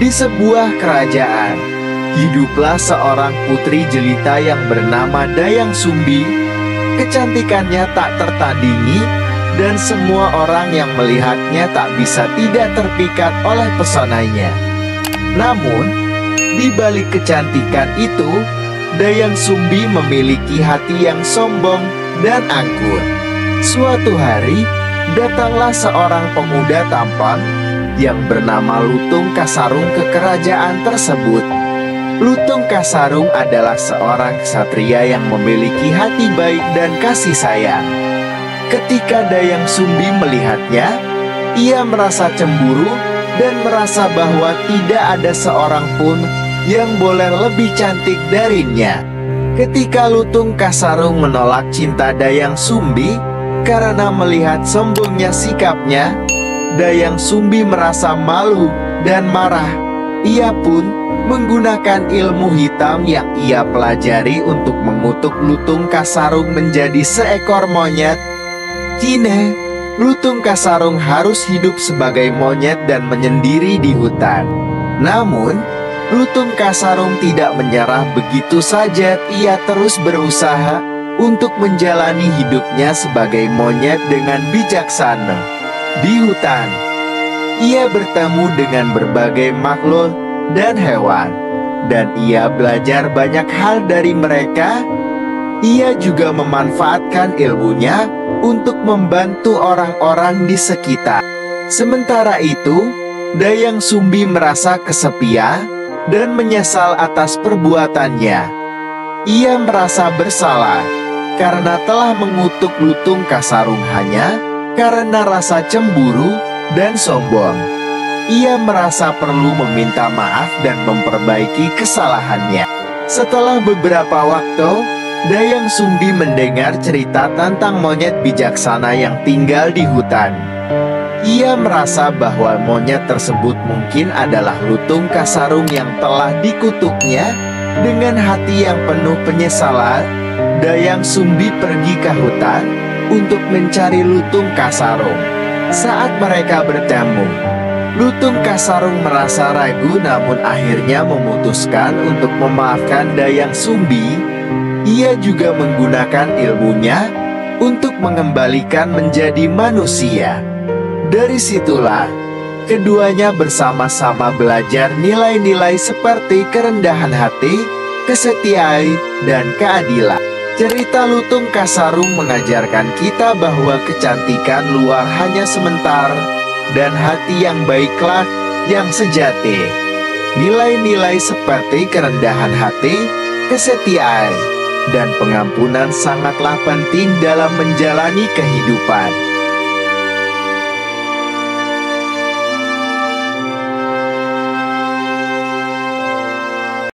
Di sebuah kerajaan, hiduplah seorang putri jelita yang bernama Dayang Sumbi. Kecantikannya tak tertandingi, dan semua orang yang melihatnya tak bisa tidak terpikat oleh pesonanya. Namun, di balik kecantikan itu, Dayang Sumbi memiliki hati yang sombong dan angkur. Suatu hari, datanglah seorang pemuda tampan yang bernama Lutung Kasarung ke kerajaan tersebut. Lutung Kasarung adalah seorang ksatria yang memiliki hati baik dan kasih sayang. Ketika Dayang Sumbi melihatnya, ia merasa cemburu dan merasa bahwa tidak ada seorang pun yang boleh lebih cantik darinya. Ketika Lutung Kasarung menolak cinta Dayang Sumbi karena melihat sombongnya sikapnya, Dayang Sumbi merasa malu dan marah. Ia pun menggunakan ilmu hitam yang ia pelajari untuk mengutuk Lutung Kasarung menjadi seekor monyet. Kini, Lutung Kasarung harus hidup sebagai monyet dan menyendiri di hutan. Namun, Lutung Kasarung tidak menyerah begitu saja. Ia terus berusaha untuk menjalani hidupnya sebagai monyet dengan bijaksana. Di hutan, ia bertemu dengan berbagai makhluk dan hewan, dan ia belajar banyak hal dari mereka. Ia juga memanfaatkan ilmunya untuk membantu orang-orang di sekitar. Sementara itu, Dayang Sumbi merasa kesepian dan menyesal atas perbuatannya. Ia merasa bersalah karena telah mengutuk Lutung Kasarung hanya karena rasa cemburu dan sombong. Ia merasa perlu meminta maaf dan memperbaiki kesalahannya. Setelah beberapa waktu, Dayang Sumbi mendengar cerita tentang monyet bijaksana yang tinggal di hutan. Ia merasa bahwa monyet tersebut mungkin adalah Lutung Kasarung yang telah dikutuknya. Dengan hati yang penuh penyesalan, Dayang Sumbi pergi ke hutan untuk mencari Lutung Kasarung. Saat mereka bertemu, Lutung Kasarung merasa ragu namun akhirnya memutuskan untuk memaafkan Dayang Sumbi. Ia juga menggunakan ilmunya untuk mengembalikan menjadi manusia. Dari situlah, keduanya bersama-sama belajar nilai-nilai seperti kerendahan hati, kesetiaan, dan keadilan. Cerita Lutung Kasarung mengajarkan kita bahwa kecantikan luar hanya sebentar, dan hati yang baiklah yang sejati. Nilai-nilai seperti kerendahan hati, kesetiaan, dan pengampunan sangatlah penting dalam menjalani kehidupan.